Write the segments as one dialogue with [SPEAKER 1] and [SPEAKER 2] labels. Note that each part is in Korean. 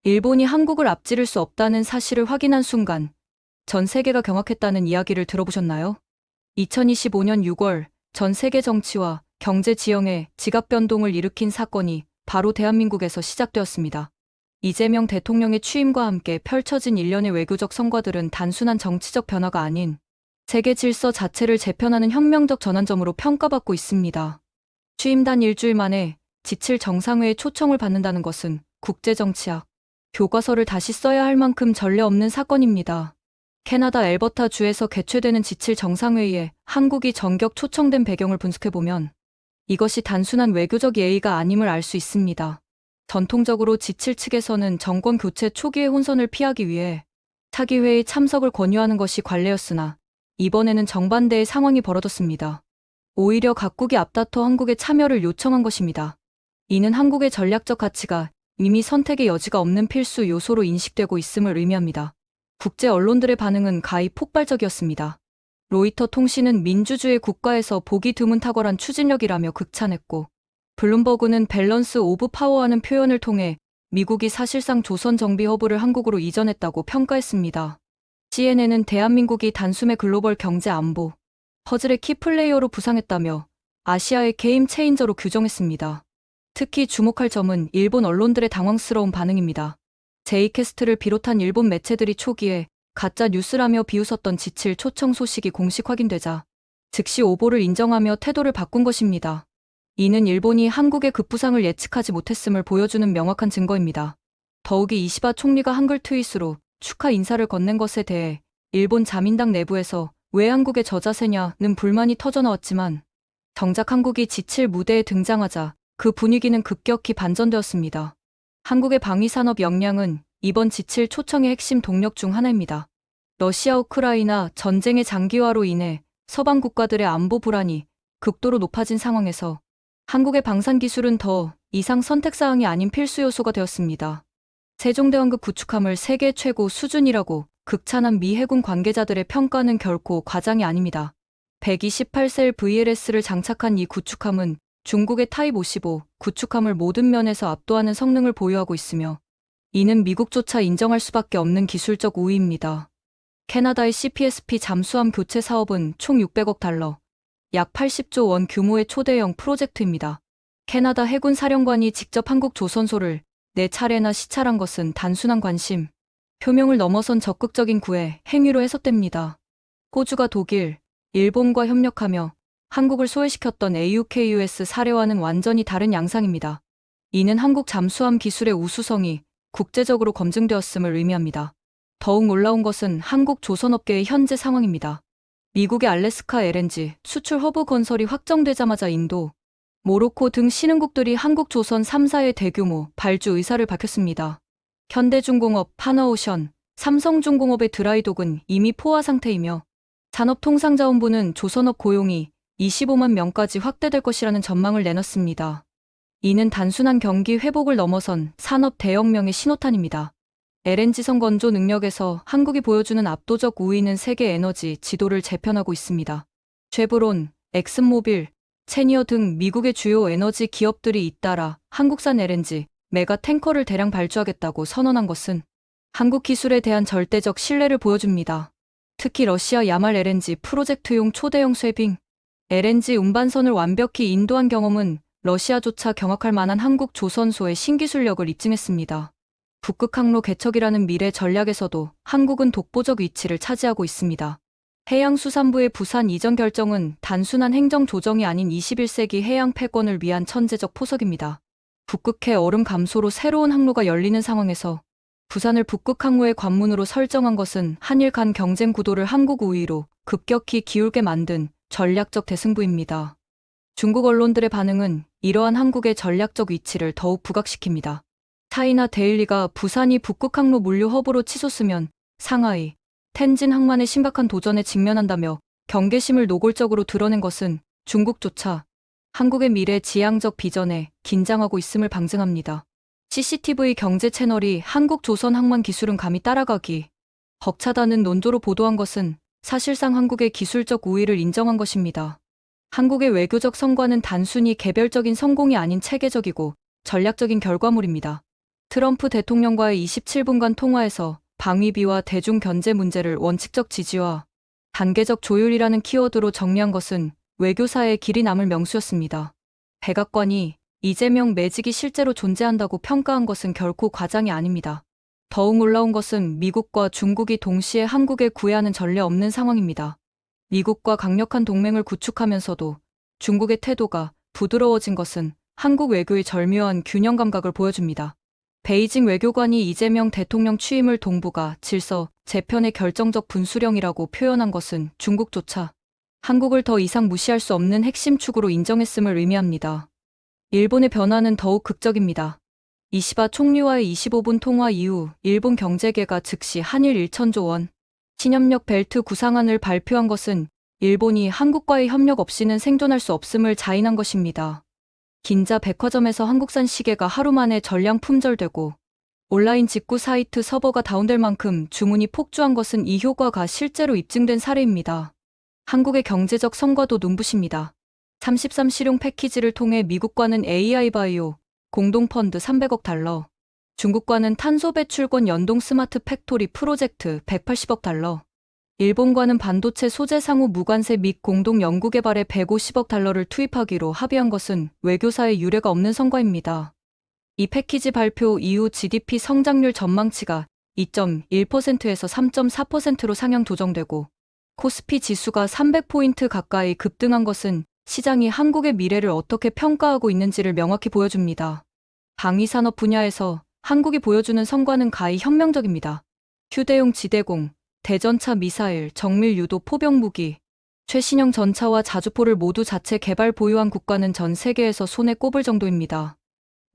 [SPEAKER 1] 일본이 한국을 앞지를 수 없다는 사실을 확인한 순간 전 세계가 경악했다는 이야기를 들어보셨나요? 2025년 6월 전 세계 정치와 경제 지형에 지각 변동을 일으킨 사건이 바로 대한민국에서 시작되었습니다. 이재명 대통령의 취임과 함께 펼쳐진 일련의 외교적 성과들은 단순한 정치적 변화가 아닌 세계 질서 자체를 재편하는 혁명적 전환점으로 평가받고 있습니다. 취임 단 일주일 만에 지칠 정상회의 초청을 받는다는 것은 국제정치학 교과서를 다시 써야 할 만큼 전례 없는 사건입니다. 캐나다 엘버타 주에서 개최되는 지칠 정상회의에 한국이 전격 초청된 배경을 분석해보면 이것이 단순한 외교적 예의가 아님을 알 수 있습니다. 전통적으로 지칠 측에서는 정권 교체 초기의 혼선을 피하기 위해 차기회의 참석을 권유하는 것이 관례였으나 이번에는 정반대의 상황이 벌어졌습니다. 오히려 각국이 앞다퉈 한국의 참여를 요청한 것입니다. 이는 한국의 전략적 가치가 이미 선택의 여지가 없는 필수 요소로 인식되고 있음을 의미합니다. 국제 언론들의 반응은 가히 폭발적이었습니다. 로이터 통신은 민주주의 국가에서 보기 드문 탁월한 추진력이라며 극찬했고, 블룸버그는 밸런스 오브 파워하는 표현을 통해 미국이 사실상 조선 정비 허브를 한국으로 이전했다고 평가했습니다. CNN은 대한민국이 단숨에 글로벌 경제 안보 퍼즐의 키플레이어로 부상했다며 아시아의 게임 체인저로 규정했습니다. 특히 주목할 점은 일본 언론들의 당황스러운 반응입니다. 제이캐스트를 비롯한 일본 매체들이 초기에 가짜 뉴스라며 비웃었던 지칠 초청 소식이 공식 확인되자 즉시 오보를 인정하며 태도를 바꾼 것입니다. 이는 일본이 한국의 급부상을 예측하지 못했음을 보여주는 명확한 증거입니다. 더욱이 이시바 총리가 한글 트윗으로 축하 인사를 건넨 것에 대해 일본 자민당 내부에서 왜 한국의 저자세냐는 불만이 터져나왔지만 정작 한국이 지칠 무대에 등장하자 그 분위기는 급격히 반전되었습니다. 한국의 방위산업 역량은 이번 지칠 초청의 핵심 동력 중 하나입니다. 러시아 우크라이나 전쟁의 장기화로 인해 서방 국가들의 안보 불안이 극도로 높아진 상황에서 한국의 방산 기술은 더 이상 선택사항이 아닌 필수 요소가 되었습니다. 세종대왕급 구축함을 세계 최고 수준이라고 극찬한 미 해군 관계자들의 평가는 결코 과장이 아닙니다. 128셀 VLS를 장착한 이 구축함은 중국의 타입 55 구축함을 모든 면에서 압도하는 성능을 보유하고 있으며 이는 미국조차 인정할 수밖에 없는 기술적 우위입니다. 캐나다의 CPSP 잠수함 교체 사업은 총 600억 달러, 약 80조 원 규모의 초대형 프로젝트입니다. 캐나다 해군 사령관이 직접 한국 조선소를 4차례나 시찰한 것은 단순한 관심, 표명을 넘어선 적극적인 구애, 행위로 해석됩니다. 호주가 독일, 일본과 협력하며 한국을 소외시켰던 AUKUS 사례와는 완전히 다른 양상입니다. 이는 한국 잠수함 기술의 우수성이 국제적으로 검증되었음을 의미합니다. 더욱 놀라운 것은 한국 조선업계의 현재 상황입니다. 미국의 알래스카 LNG 수출 허브 건설이 확정되자마자 인도, 모로코 등 신흥국들이 한국 조선 3사의 대규모 발주 의사를 밝혔습니다. 현대중공업, 하나오션, 삼성중공업의 드라이독은 이미 포화 상태이며 산업통상자원부는 조선업 고용이 25만 명까지 확대될 것이라는 전망을 내놨습니다. 이는 단순한 경기 회복을 넘어선 산업 대혁명의 신호탄입니다. LNG선 건조 능력에서 한국이 보여주는 압도적 우위는 세계 에너지 지도를 재편하고 있습니다. 쉐브론, 엑슨모빌, 체니어 등 미국의 주요 에너지 기업들이 잇따라 한국산 LNG, 메가 탱커를 대량 발주하겠다고 선언한 것은 한국 기술에 대한 절대적 신뢰를 보여줍니다. 특히 러시아 야말 LNG 프로젝트용 초대형 쇄빙, LNG 운반선을 완벽히 인도한 경험은 러시아조차 경악할 만한 한국 조선소의 신기술력을 입증했습니다. 북극항로 개척이라는 미래 전략에서도 한국은 독보적 위치를 차지하고 있습니다. 해양수산부의 부산 이전 결정은 단순한 행정 조정이 아닌 21세기 해양 패권을 위한 천재적 포석입니다. 북극해 얼음 감소로 새로운 항로가 열리는 상황에서 부산을 북극항로의 관문으로 설정한 것은 한일 간 경쟁 구도를 한국 우위로 급격히 기울게 만든 전략적 대승부입니다. 중국 언론들의 반응은 이러한 한국의 전략적 위치를 더욱 부각시킵니다. 차이나 데일리가 부산이 북극항로 물류 허브로 치솟으면 상하이, 텐진 항만의 심각한 도전에 직면한다며 경계심을 노골적으로 드러낸 것은 중국조차 한국의 미래 지향적 비전에 긴장하고 있음을 방증합니다. CCTV 경제 채널이 한국 조선 항만 기술은 감히 따라가기 벅차다는 논조로 보도한 것은 사실상 한국의 기술적 우위를 인정한 것입니다. 한국의 외교적 성과는 단순히 개별적인 성공이 아닌 체계적이고 전략적인 결과물입니다. 트럼프 대통령과의 27분간 통화에서 방위비와 대중 견제 문제를 원칙적 지지와 단계적 조율이라는 키워드로 정리한 것은 외교사의 길이 남을 명수였습니다. 백악관이 이재명 매직이 실제로 존재한다고 평가한 것은 결코 과장이 아닙니다. 더욱 놀라운 것은 미국과 중국이 동시에 한국에 구애하는 전례 없는 상황입니다. 미국과 강력한 동맹을 구축하면서도 중국의 태도가 부드러워진 것은 한국 외교의 절묘한 균형 감각을 보여줍니다. 베이징 외교관이 이재명 대통령 취임을 동북아 질서 재편의 결정적 분수령이라고 표현한 것은 중국조차 한국을 더 이상 무시할 수 없는 핵심 축으로 인정했음을 의미합니다. 일본의 변화는 더욱 극적입니다. 이시바 총리와의 25분 통화 이후 일본 경제계가 즉시 한일 1천조 원 신협력 벨트 구상안을 발표한 것은 일본이 한국과의 협력 없이는 생존할 수 없음을 자인한 것입니다. 긴자 백화점에서 한국산 시계가 하루 만에 전량 품절되고 온라인 직구 사이트 서버가 다운될 만큼 주문이 폭주한 것은 이 효과가 실제로 입증된 사례입니다. 한국의 경제적 성과도 눈부십니다. 33 실용 패키지를 통해 미국과는 AI바이오 공동펀드 300억 달러, 중국과는 탄소 배출권 연동 스마트 팩토리 프로젝트 180억 달러, 일본과는 반도체 소재 상호 무관세 및 공동 연구개발에 150억 달러를 투입하기로 합의한 것은 외교사의 유례가 없는 성과입니다. 이 패키지 발표 이후 GDP 성장률 전망치가 2.1%에서 3.4%로 상향 조정되고 코스피 지수가 300포인트 가까이 급등한 것은 시장이 한국의 미래를 어떻게 평가하고 있는지를 명확히 보여줍니다. 방위산업 분야에서 한국이 보여주는 성과는 가히 혁명적입니다. 휴대용 지대공, 대전차 미사일, 정밀 유도 포병 무기, 최신형 전차와 자주포를 모두 자체 개발 보유한 국가는 전 세계에서 손에 꼽을 정도입니다.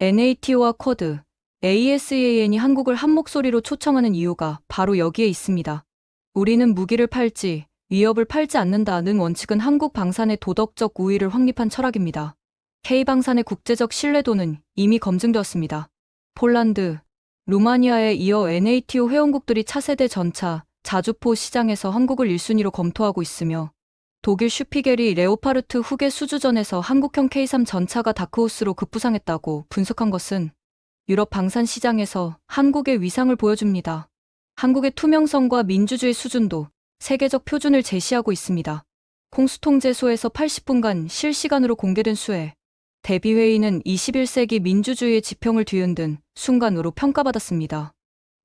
[SPEAKER 1] NATO와 쿼드, ASEAN이 한국을 한 목소리로 초청하는 이유가 바로 여기에 있습니다. 우리는 무기를 팔지, 위협을 팔지 않는다는 원칙은 한국 방산의 도덕적 우위를 확립한 철학입니다. K방산의 국제적 신뢰도는 이미 검증되었습니다. 폴란드, 루마니아에 이어 NATO 회원국들이 차세대 전차, 자주포 시장에서 한국을 1순위로 검토하고 있으며 독일 슈피겔이 레오파르트 후계 수주전에서 한국형 K3 전차가 다크호스로 급부상했다고 분석한 것은 유럽 방산 시장에서 한국의 위상을 보여줍니다. 한국의 투명성과 민주주의 수준도 세계적 표준을 제시하고 있습니다. 공수통제소에서 80분간 실시간으로 공개된 수회, 대비회의는 21세기 민주주의의 지평을 뒤흔든 순간으로 평가받았습니다.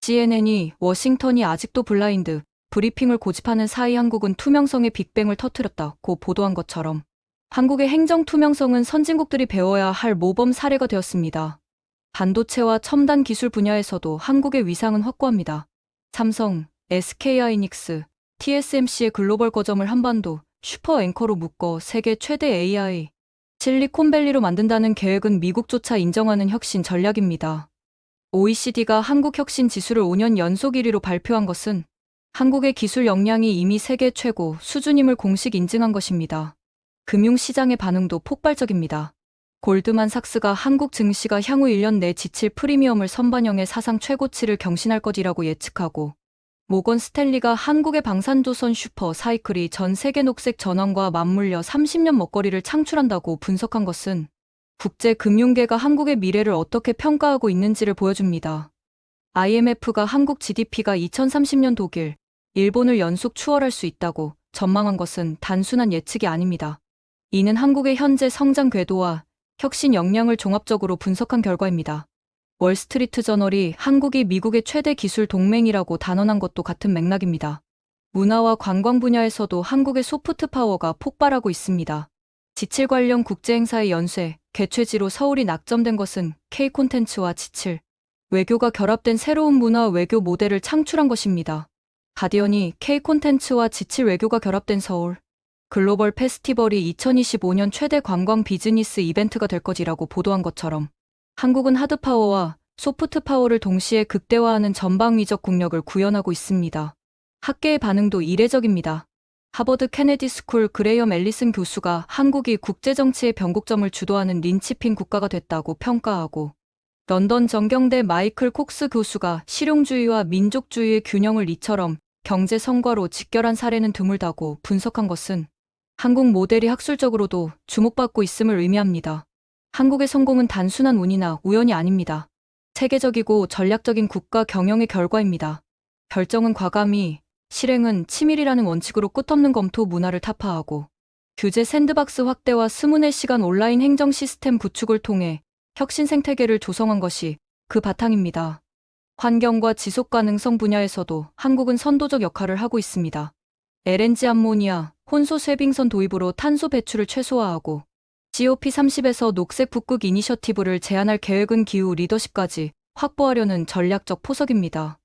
[SPEAKER 1] CNN이 워싱턴이 아직도 블라인드 브리핑을 고집하는 사이 한국은 투명성의 빅뱅을 터뜨렸다고 보도한 것처럼 한국의 행정 투명성은 선진국들이 배워야 할 모범 사례가 되었습니다. 반도체와 첨단 기술 분야에서도 한국의 위상은 확고합니다. 삼성, SK하이닉스, TSMC의 글로벌 거점을 한반도 슈퍼 앵커로 묶어 세계 최대 AI, 실리콘밸리로 만든다는 계획은 미국조차 인정하는 혁신 전략입니다. OECD가 한국 혁신 지수를 5년 연속 1위로 발표한 것은 한국의 기술 역량이 이미 세계 최고 수준임을 공식 인증한 것입니다. 금융시장의 반응도 폭발적입니다. 골드만삭스가 한국 증시가 향후 1년 내 지칠 프리미엄을 선반영해 사상 최고치를 경신할 것이라고 예측하고 모건 스탠리가 한국의 방산조선 슈퍼 사이클이 전 세계 녹색 전환과 맞물려 30년 먹거리를 창출한다고 분석한 것은 국제 금융계가 한국의 미래를 어떻게 평가하고 있는지를 보여줍니다. IMF가 한국 GDP가 2030년 독일, 일본을 연속 추월할 수 있다고 전망한 것은 단순한 예측이 아닙니다. 이는 한국의 현재 성장 궤도와 혁신 역량을 종합적으로 분석한 결과입니다. 월스트리트 저널이 한국이 미국의 최대 기술 동맹이라고 단언한 것도 같은 맥락입니다. 문화와 관광 분야에서도 한국의 소프트 파워가 폭발하고 있습니다. 지칠 관련 국제행사의 연쇄, 개최지로 서울이 낙점된 것은 K 콘텐츠와 지칠, 외교가 결합된 새로운 문화 외교 모델을 창출한 것입니다. 가디언이 K 콘텐츠와 지칠 외교가 결합된 서울 글로벌 페스티벌이 2025년 최대 관광 비즈니스 이벤트가 될 것이라고 보도한 것처럼 한국은 하드파워와 소프트파워를 동시에 극대화하는 전방위적 국력을 구현하고 있습니다. 학계의 반응도 이례적입니다. 하버드 케네디 스쿨 그레이엄 앨리슨 교수가 한국이 국제정치의 변곡점을 주도하는 린치핀 국가가 됐다고 평가하고 런던 정경대 마이클 콕스 교수가 실용주의와 민족주의의 균형을 이처럼 경제 성과로 직결한 사례는 드물다고 분석한 것은 한국 모델이 학술적으로도 주목받고 있음을 의미합니다. 한국의 성공은 단순한 운이나 우연이 아닙니다. 체계적이고 전략적인 국가 경영의 결과입니다. 결정은 과감히, 실행은 치밀이라는 원칙으로 끝없는 검토 문화를 타파하고 규제 샌드박스 확대와 24시간 온라인 행정 시스템 구축을 통해 혁신 생태계를 조성한 것이 그 바탕입니다. 환경과 지속 가능성 분야에서도 한국은 선도적 역할을 하고 있습니다. LNG 암모니아, 혼소 쇄빙선 도입으로 탄소 배출을 최소화하고 COP30에서 녹색 북극 이니셔티브를 제안할 계획은 기후 리더십까지 확보하려는 전략적 포석입니다.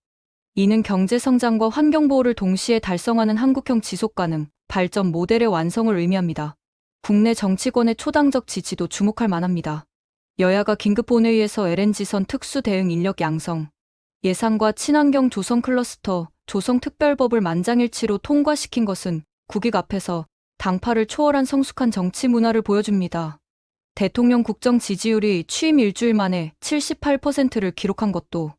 [SPEAKER 1] 이는 경제 성장과 환경 보호를 동시에 달성하는 한국형 지속 가능 발전 모델의 완성을 의미합니다. 국내 정치권의 초당적 지지도 주목할 만합니다. 여야가 긴급 본회의에서 LNG선 특수 대응 인력 양성, 예산과 친환경 조성 클러스터, 조성 특별법을 만장일치로 통과시킨 것은 국익 앞에서 당파를 초월한 성숙한 정치 문화를 보여줍니다. 대통령 국정 지지율이 취임 일주일 만에 78%를 기록한 것도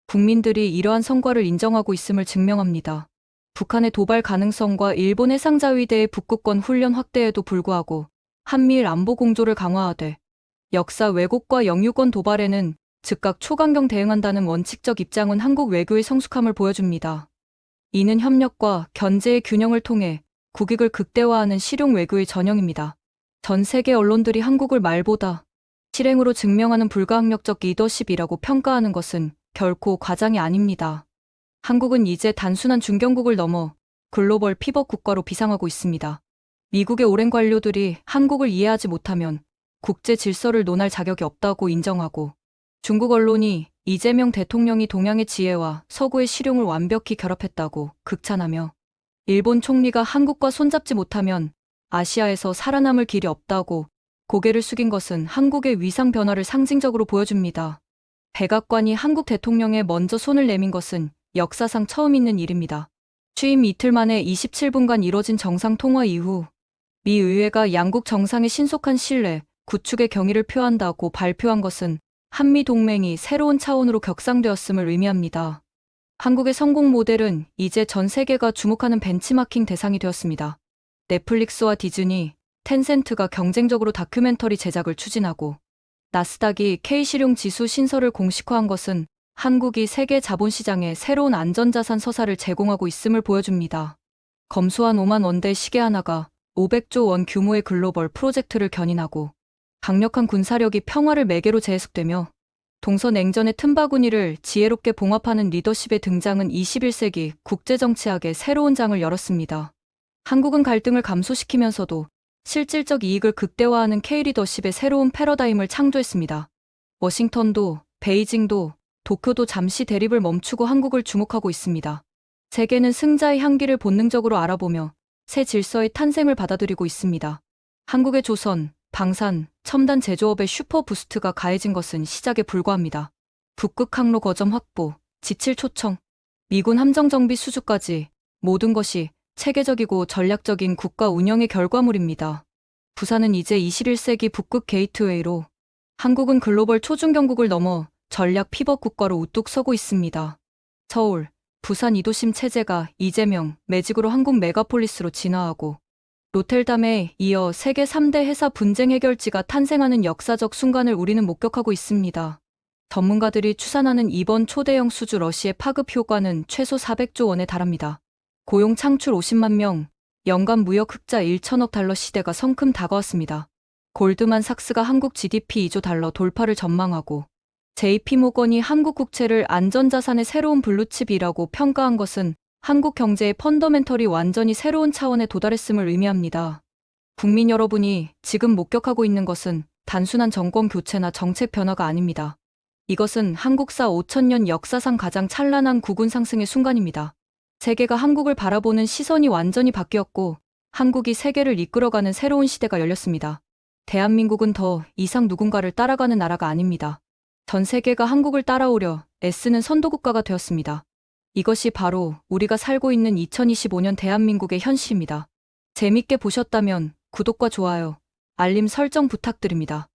[SPEAKER 1] 국민들이 이러한 성과를 인정하고 있음을 증명합니다. 북한의 도발 가능성과 일본 해상자위대의 북극권 훈련 확대에도 불구하고 한미일 안보 공조를 강화하되 역사 왜곡과 영유권 도발에는 즉각 초강경 대응한다는 원칙적 입장은 한국 외교의 성숙함을 보여줍니다. 이는 협력과 견제의 균형을 통해 국익을 극대화하는 실용 외교의 전형입니다. 전 세계 언론들이 한국을 말보다 실행으로 증명하는 불가항력적 리더십이라고 평가하는 것은 결코 과장이 아닙니다. 한국은 이제 단순한 중견국을 넘어 글로벌 피벗 국가로 비상하고 있습니다. 미국의 오랜 관료들이 한국을 이해하지 못하면 국제 질서를 논할 자격이 없다고 인정하고 중국 언론이 이재명 대통령이 동양의 지혜와 서구의 실용을 완벽히 결합했다고 극찬하며 일본 총리가 한국과 손잡지 못하면 아시아에서 살아남을 길이 없다고 고개를 숙인 것은 한국의 위상 변화를 상징적으로 보여줍니다. 백악관이 한국 대통령에 먼저 손을 내민 것은 역사상 처음 있는 일입니다. 취임 이틀 만에 27분간 이뤄진 정상통화 이후 미 의회가 양국 정상의 신속한 신뢰, 구축의 경의를 표한다고 발표한 것은 한미 동맹이 새로운 차원으로 격상되었음을 의미합니다. 한국의 성공 모델은 이제 전 세계가 주목하는 벤치마킹 대상이 되었습니다. 넷플릭스와 디즈니, 텐센트가 경쟁적으로 다큐멘터리 제작을 추진하고 나스닥이 K실용 지수 신설을 공식화한 것은 한국이 세계 자본시장에 새로운 안전자산 서사를 제공하고 있음을 보여줍니다. 검소한 5만 원대 시계 하나가 500조 원 규모의 글로벌 프로젝트를 견인하고 강력한 군사력이 평화를 매개로 재해석되며 동서냉전의 틈바구니를 지혜롭게 봉합하는 리더십의 등장은 21세기 국제정치학의 새로운 장을 열었습니다. 한국은 갈등을 감소시키면서도 실질적 이익을 극대화하는 K리더십의 새로운 패러다임을 창조했습니다. 워싱턴도, 베이징도, 도쿄도 잠시 대립을 멈추고 한국을 주목하고 있습니다. 세계는 승자의 향기를 본능적으로 알아보며 새 질서의 탄생을 받아들이고 있습니다. 한국의 조선, 방산, 첨단 제조업의 슈퍼 부스트가 가해진 것은 시작에 불과합니다. 북극 항로 거점 확보, 지칠 초청, 미군 함정 정비 수주까지 모든 것이 체계적이고 전략적인 국가 운영의 결과물입니다. 부산은 이제 21세기 북극 게이트웨이로 한국은 글로벌 초중견국을 넘어 전략 피벗 국가로 우뚝 서고 있습니다. 서울, 부산 이도심 체제가 이재명, 매직으로 한국 메가폴리스로 진화하고 로텔담에 이어 세계 3대 회사 분쟁 해결지가 탄생하는 역사적 순간을 우리는 목격하고 있습니다. 전문가들이 추산하는 이번 초대형 수주 러시의 파급 효과는 최소 400조 원에 달합니다. 고용 창출 50만 명, 연간 무역 흑자 1천억 달러 시대가 성큼 다가왔습니다. 골드만삭스가 한국 GDP 2조 달러 돌파를 전망하고 JP모건이 한국 국채를 안전자산의 새로운 블루칩이라고 평가한 것은 한국 경제의 펀더멘털이 완전히 새로운 차원에 도달했음을 의미합니다. 국민 여러분이 지금 목격하고 있는 것은 단순한 정권 교체나 정책 변화가 아닙니다. 이것은 한국사 5천년 역사상 가장 찬란한 국운 상승의 순간입니다. 세계가 한국을 바라보는 시선이 완전히 바뀌었고 한국이 세계를 이끌어가는 새로운 시대가 열렸습니다. 대한민국은 더 이상 누군가를 따라가는 나라가 아닙니다. 전 세계가 한국을 따라오려 애쓰는 선도국가가 되었습니다. 이것이 바로 우리가 살고 있는 2025년 대한민국의 현실입니다. 재밌게 보셨다면 구독과 좋아요, 알림 설정 부탁드립니다.